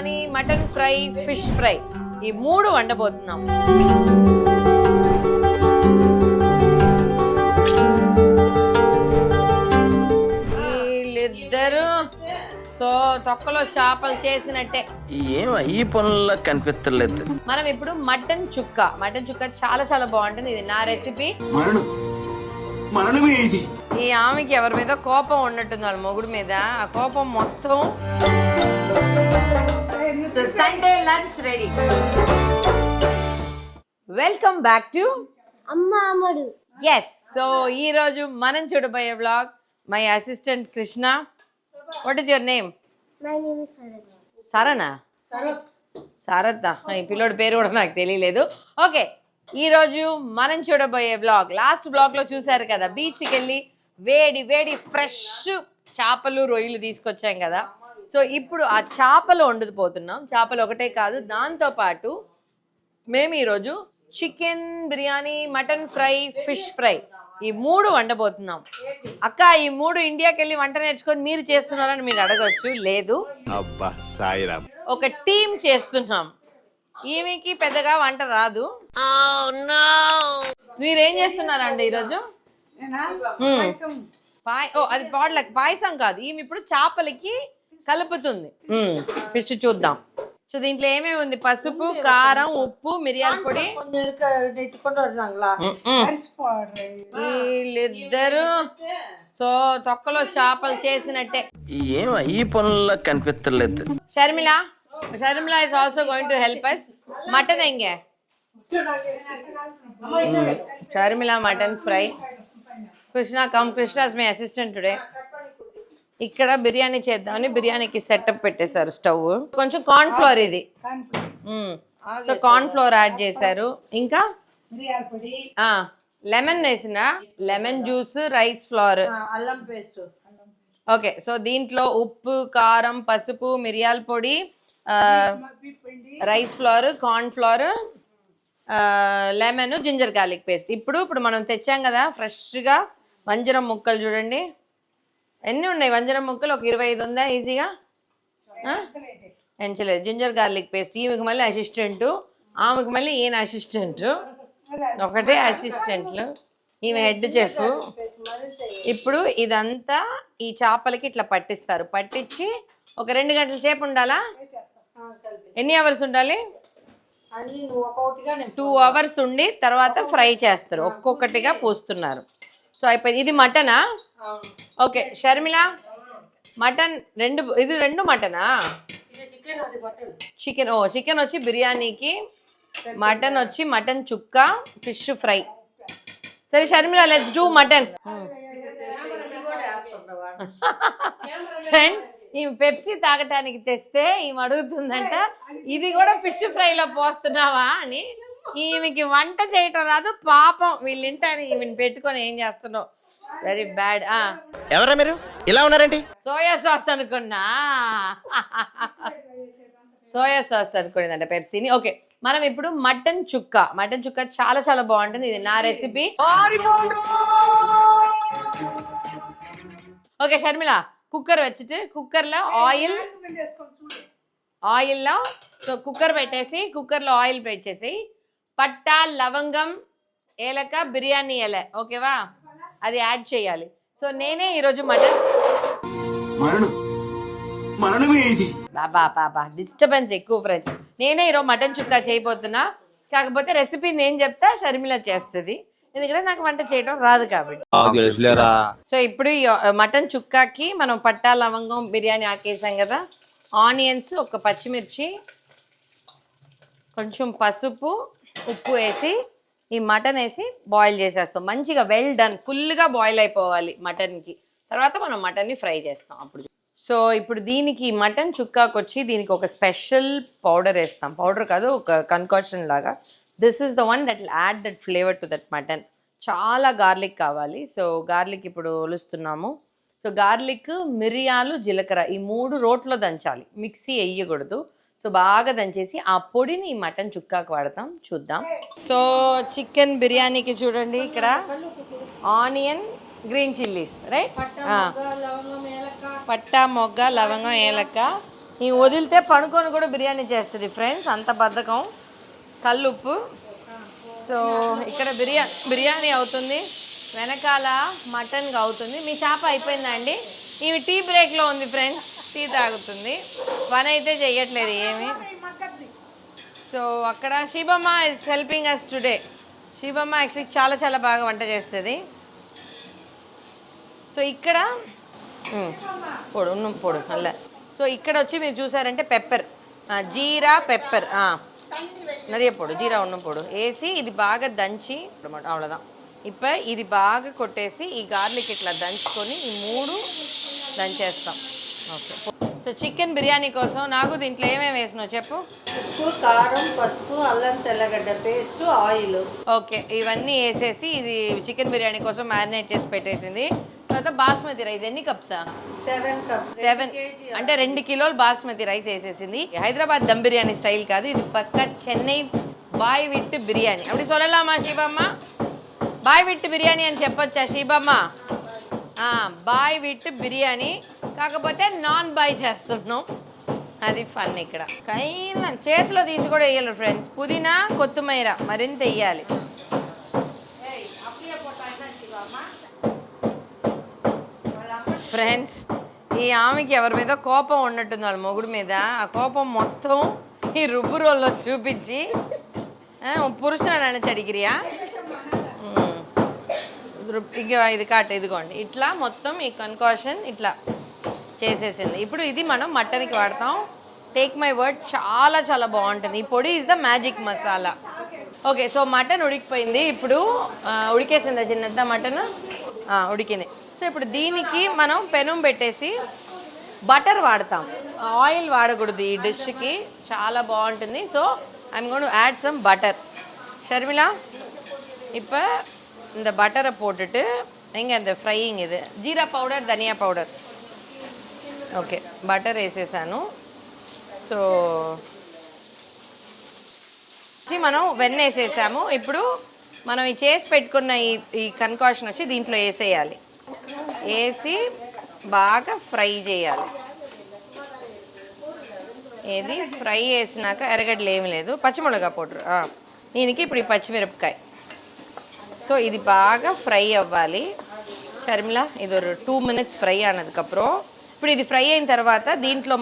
Biryani, mutton fry, fish fry ఈ మూడు వండబోతున్నాం. వీళ్ళిద్దరు సో తొక్కలో చేపలు చేసినట్టే. ఈ పనుల్లో కనిపించలేదు. మనం ఇప్పుడు మటన్ చుక్క చాలా చాలా బాగుంటుంది. ఇది నా రెసిపీ. ఈ ఆమెకి ఎవరి మీద కోపం ఉన్నట్టుంది, వాళ్ళ మొగుడు మీద. ఆ కోపం మొత్తం Sunday lunch ready. Welcome back to Ammadu. Yes. So ఈ రోజు మనం చూడబోయే vlog my assistant Krishna. What is your name? My name is Sarana? Sarath. ఈ పిల్లోడి పేరు కూడా నాకు తెలియలేదు. ఓకే, ఈ రోజు మనం చూడబోయే బ్లాగ్, లాస్ట్ బ్లాగ్ లో చూసారు కదా, బీచ్కి వెళ్ళి వేడి వేడి ఫ్రెష్ చేపలు రొయ్యలు తీసుకొచ్చాం కదా. సో ఇప్పుడు ఆ చేపలు వండుకుపోతున్నాం. చేపలు ఒకటే కాదు, దాంతో పాటు మేము ఈరోజు chicken biryani, mutton fry, fish fry ఈ మూడు వండబోతున్నాం. అక్క, ఈ మూడు ఇండియాకి వెళ్ళి వంట నేర్చుకొని మీరు చేస్తున్నారని మీరు అడగచ్చు. లేదు, ఒక టీం చేస్తున్నాం. ఈమెకి పెద్దగా వంట రాదు. మీరేం చేస్తున్నారండి ఈరోజు? అది పాయసం కాదు, ఈమె ఇప్పుడు చేపలకి కలుపుతుంది. ఫిష్ చూద్దాం. సో దీంట్లో ఏమేమి ఉంది? పసుపు, కారం, ఉప్పు, మిరియాల పొడి. వీళ్ళిద్దరు సో తొక్కలో చేపలు చేసినట్టే. ఈ పనుల్లో కనిపించలేదు. Sharmila is also going to help us. Mutton ఎంగే Sharmila mutton fry. Krishna is my assistant today. ఇక్కడ బిర్యానీ చేద్దామని బిర్యానీకి సెటప్ పెట్టేశారు స్టవ్. కొంచెం కార్న్ ఫ్లోర్ ఇది. సో కార్న్ ఫ్లోర్ యాడ్ చేశారు. ఇంకా లెమన్ వేసిన లెమన్ జ్యూస్, రైస్ ఫ్లోర్, అల్లం పేస్ట్. ఓకే, సో దీంట్లో ఉప్పు, కారం, పసుపు, మిరియాల పొడి, rice flour, corn flour, lemon, ginger garlic paste. ఇప్పుడు మనం తెచ్చాం కదా ఫ్రెష్గా వంజరం ముక్కలు. చూడండి ఎన్ని ఉన్నాయి వంజరం ముక్కలు, ఒక 25 ఉందా ఈజీగా? ఎంచలేదు. Ginger garlic paste. ఈమెకి మళ్ళీ అసిస్టెంట్, ఆమెకి మళ్ళీ ఈయన అసిస్టెంట్, ఒకటే అసిస్టెంట్లు, ఈమె హెడ్ చెఫ్. ఇప్పుడు ఇదంతా ఈ చేపలకి ఇట్లా పట్టిస్తారు. పట్టించి ఒక 2 గంటల సేపు ఉండాలా? ఎన్ని అవర్స్ ఉండాలి? 2 అవర్స్ ఉండి తర్వాత ఫ్రై చేస్తారు. ఒక్కొక్కటిగా పోస్తున్నారు. సో అయిపోయింది. ఇది మటనా? ఓకే షర్మిల, మటన్ ఇది రెండు మటనా? చికెన్ వచ్చి బిర్యానీకి, మటన్ వచ్చి మటన్ చుక్క, ఫిష్ ఫ్రై. సరే Sharmila, let's do mutton. Friends, ఈ పెప్సీ తాగటానికి తెస్తే ఈమె అడుగుతుందంట, ఇది కూడా ఫిష్ ఫ్రైలో పోస్తున్నావా అని. ఈమెకి వంట చేయటం రాదు పాపం. వీళ్ళింటారు ఈమెను పెట్టుకొని ఏం చేస్తున్నావు. Very bad. ఎవరా మీరు ఇలా ఉన్నారండి? సోయా సాస్ అనుకున్నా. సోయా సాస్ అనుకునేదంట పెప్సీని. ఓకే, మనం ఇప్పుడు మటన్ చుక్క చాలా చాలా బాగుంటుంది. ఇది నా రెసిపీ. ఓకే షర్మిల, కుక్కర్ వచ్చిட்டு కుక్కర్లో ఆయిల్లో సో కుక్కర్ పెట్టేసి కుక్కర్లో ఆయిల్ పెట్టేసి పట్టా, లవంగం, ఏలక, బిర్యానీ ఇల, ఓకేవా, అది యాడ్ చేయాలి. సో నేనే ఈరోజు బాబా డిస్టర్బెన్స్ ఎక్కువ ఫ్రెండ్స్. నేనే ఈరోజు మటన్ చుక్క చేయబోతున్నా. కాకపోతే రెసిపీ నేను చెప్తా, షర్మిల చేస్తుంది, ఎందుకంటే నాకు వంట చేయడం రాదు కాబట్టి. సో ఇప్పుడు మటన్ చుక్కాకి మనం పట్టా, లవంగం, బిర్యానీ ఆకేసాం కదా. ఆనియన్స్, ఒక పచ్చిమిర్చి, కొంచెం పసుపు, ఉప్పు వేసి ఈ మటన్ వేసి బాయిల్ చేసేస్తాం. మంచిగా వెల్ డన్, ఫుల్గా బాయిల్ అయిపోవాలి మటన్కి. తర్వాత మనం మటన్ని ఫ్రై చేస్తాం అప్పుడు. సో ఇప్పుడు దీనికి మటన్ చుక్కాకు వచ్చి దీనికి ఒక స్పెషల్ పౌడర్ వేస్తాం. పౌడర్ కాదు, ఒక కన్కాషన్ లాగా. This is the one that will add that flavour to that mutton. చాలా గార్లిక్ కావాలి. సో గార్లిక్ ఇప్పుడు ఒలుస్తున్నాము. సో గార్లిక్, మిరియాలు, జీలకర్ర ఈ 3 రోట్లో దంచాలి, మిక్సీ వేయకూడదు. సో బాగా దంచేసి ఆ పొడిని ఈ మటన్ చుక్కాకు వాడతాం. చూద్దాం. సో చికెన్ బిర్యానీకి చూడండి, ఇక్కడ ఆనియన్, గ్రీన్ చిల్లీస్, రైట్, పట్టా, మొగ్గ, లవంగం, ఏలక్క, ఈ వదిలితే పనుకొని కూడా బిర్యానీ చేస్తుంది ఫ్రెండ్స్, అంత బద్ధకం. కల్లుప్పు. సో ఇక్కడ బిర్యానీ అవుతుంది, వెనకాల మటన్గా అవుతుంది. మీ చేప అయిపోయిందా అండి? ఇవి టీ బ్రేక్లో ఉంది ఫ్రెండ్స్, టీ తాగుతుంది, పని అయితే చెయ్యట్లేదు ఏమి. సో అక్కడ Shivamma is helping us today. Shivamma actually చాలా చాలా బాగా వంట చేస్తుంది. సో ఇక్కడ పొడు అలా. సో ఇక్కడ వచ్చి మీరు చూసారంటే పెప్పర్, జీరా పెప్పర్, நிறைய పొడు జీరా ఉన్నం పొడు వేసి ఇది బాగా దంచి అవ్వదాం. ఇప్పుడు ఇది బాగా కొట్టేసి ఈ గార్లిక్ ఇట్లా దంచుకొని ఈ 3 దంచేస్తాం. ఓకే. సో చికెన్ బిర్యానీ కోసం నాకు దీంట్లో ఏమేమి వేసినావు చెప్పు. ఉప్పు, కారం, పసుపు, అల్లం తెల్లగడ్డ పేస్ట్, ఆయిల్. ఓకే, ఇవన్నీ వేసేసి ఇది చికెన్ బిర్యానీ కోసం మ్యారినేట్ చేసి పెట్టేసింది. తర్వాత బాస్మతి రైస్ ఎన్ని కప్సా? 7 cups. 7 అంటే 2 కిలోలు బాస్మతి రైస్ వేసేసింది. హైదరాబాద్ దమ్ బిర్యానీ స్టైల్ కాదు ఇది, పక్క చెన్నై బాయ్ విట్ బిర్యానీ. అప్పుడు సొల్లలామా శివమ్మ? బాయ్ విట్ బిర్యానీ అని చెప్పొచ్చా శివమ్మ? బాయ్ విట్ బిర్యానీ, కాకపోతే నాన్ బాయ్ చేస్తున్నాం, అది ఫన్. ఇక్కడ కైనా చేతిలో తీసి కూడా వేయాలి ఫ్రెండ్స్. పుదీనా కొత్తిమీర మరింత వేయాలి ఫ్రెండ్స్. ఈ ఆమెకి ఎవరి మీద కోపం ఉన్నట్టుంది, వాళ్ళ మొగుడు మీద. ఆ కోపం మొత్తం ఈ రుబ్బు రోల్లో చూపించి పురుషుని అడిగిరియా ఇది కాట ఇదిగోండి, ఇట్లా మొత్తం ఈ కన్కాషన్ ఇట్లా చేసేసింది. ఇప్పుడు ఇది మనం మటన్కి వాడతాం. టేక్ మై వర్డ్, చాలా చాలా బాగుంటుంది. ఈ పొడి is the magic masala. Okay, so mutton ఉడికిపోయింది. ఇప్పుడు ఉడికేసిందా చిన్నద్దా మటన్? ఉడికింది. సో ఇప్పుడు దీనికి మనం పెనం పెట్టేసి బటర్ వాడతాం, ఆయిల్ వాడకూడదు ఈ డిష్కి, చాలా బాగుంటుంది. So I'm going to add some butter. Sharmila இப்போ இந்த பட்டரை போட்டுட்டு எங்கே அந்த ஃப்ரையிங் இது జీరా పౌడర్, ధనియా పౌడర్. ఓకే, బటర్ వేసేసాను. సో మనం వెన్న వేసేసాము. ఇప్పుడు మనం ఈ చేసి పెట్టుకున్న ఈ కన్కాషన్ వచ్చి దీంట్లో వేసేయాలి. వేసి బాగా ఫ్రై చేయాలి. ఏది ఫ్రై చేసినాక ఎర్రగడ్డలు ఏమి లేదు, పచ్చిమిరపకాయ పౌడర్ దీనికి. ఇప్పుడు ఈ పచ్చిమిరపకాయ. సో ఇది బాగా ఫ్రై అవ్వాలి ஷர்மிளா. ఇది ஒரு 2 minutes ఫ్రై ఆనదుకప్రం. ఇప్పుడు ఇది ఫ్రై అయిన తర్వాత దీంట్లో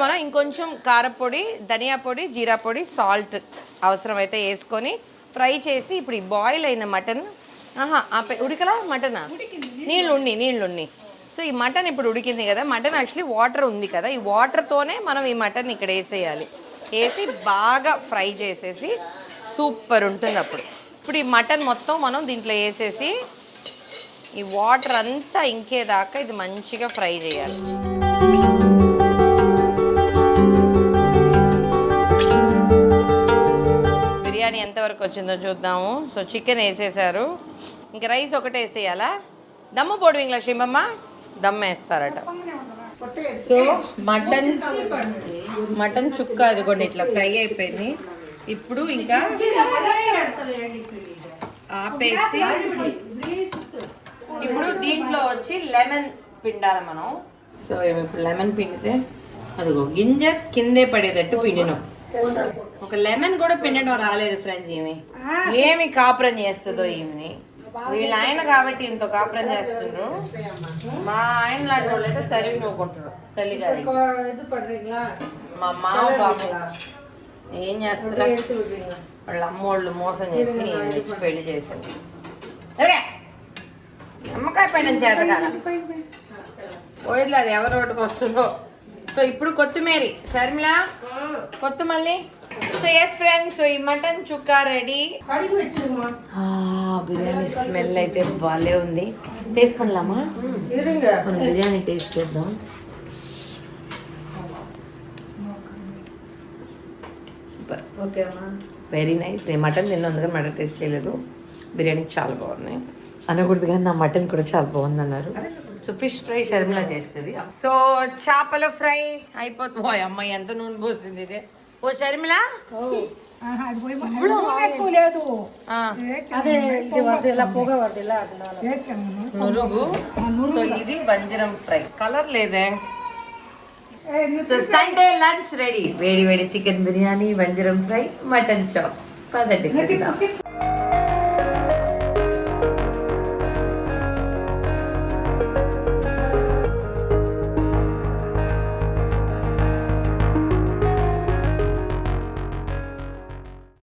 మనం ఇంకొంచెం కారపొడి, ధనియా పొడి, జీరా పొడి, సాల్ట్ అవసరమైతే వేసుకొని ఫ్రై చేసి ఇప్పుడు ఈ బాయిల్ అయిన మటన్ ఉడికలా మటనా నీళ్ళున్ని. సో ఈ మటన్ ఇప్పుడు ఉడికింది కదా, మటన్ యాక్చువల్లీ వాటర్ ఉంది కదా, ఈ వాటర్తోనే మనం ఈ మటన్ ఇక్కడ వేసేయాలి. వేసి బాగా ఫ్రై చేసేసి సూపర్ ఉంటుంది. ఇప్పుడు ఈ మటన్ మొత్తం మనం దీంట్లో వేసేసి ఈ వాటర్ అంతా ఇంకేదాకా ఇది మంచిగా ఫ్రై చేయాలి. బిర్యానీ ఎంతవరకు వచ్చిందో చూద్దాము. సో చికెన్ వేసేసారు, ఇంకా రైస్ ఒకటే వేసేయాలా? దమ్ము పొడివింగ్లా శివమ్మ దమ్ వేస్తారట. సో మటన్ చుక్క అదిగోండి ఇట్లా ఫ్రై అయిపోయింది. ఇప్పుడు ఇంకా ఆపేసి ఇప్పుడు దీంట్లో వచ్చి లెమన్ పిండాలి మనం. సో ఇప్పుడు లెమన్ పిండితే అదిగో గింజ కిందే పడేటట్టు పిండినాం. ఒక లెమన్ కూడా పిండడం రాలేదు ఫ్రెండ్స్. ఏమి కాపురం చేస్తుందో ఈమె. వీళ్ళ ఆయన కాబట్టి ఇంత కాపురం చేస్తుండ్రు. మా ఆయన లాంటి వాళ్ళు అయితే తరివి నవ్వుకుంటారు తల్లి గారి. మా మామ బాబు ఏం చేస్తారు, వాళ్ళ అమ్మోళ్ళు మోసం చేసి ఇచ్చి పెళ్లి చేశారు. నిమ్మకాయ పైన చేత కదా పోయిర్లు, అది ఎవరి రోడ్డుకు వస్తుందో. సో ఇప్పుడు కొత్తిమీర షర్మిళా కొత్తిమల్లి. సో ఎస్ ఫ్రెండ్స్, సో ఈ మటన్ చుక్కా రెడీ. బిర్యానీ స్మెల్ అయితే బాగాలే ఉంది. టేస్ట్ பண்ணலாமா? మనం బిర్యానీ టేస్ట్ చేద్దాం. Super, very nice. నేను మటన్ తిన్నందుగా మటన్ టేస్ట్ చేయలేదు. బిర్యానీ చాలా బాగున్నాయి అనకూడదు కానీ నా మటన్ కూడా చాలా బాగుంది అన్నారు. సో ఫిష్ ఫ్రై షర్మిలా చేస్తుంది. సో చేపల ఫ్రై అయిపోతుంది. ఓ అమ్మాయి ఎంత నూనె పోసింది ఇదే. ఓ షర్మిలా నురుగు. సో ఇది వంజరం ఫ్రై. కలర్ లేదే, సో సండే లంచ్ రెడీ. వేడి వేడి చికెన్ బిర్యానీ, వంజరం ఫ్రై, మటన్ చాప్స్. పదండి తిందాం.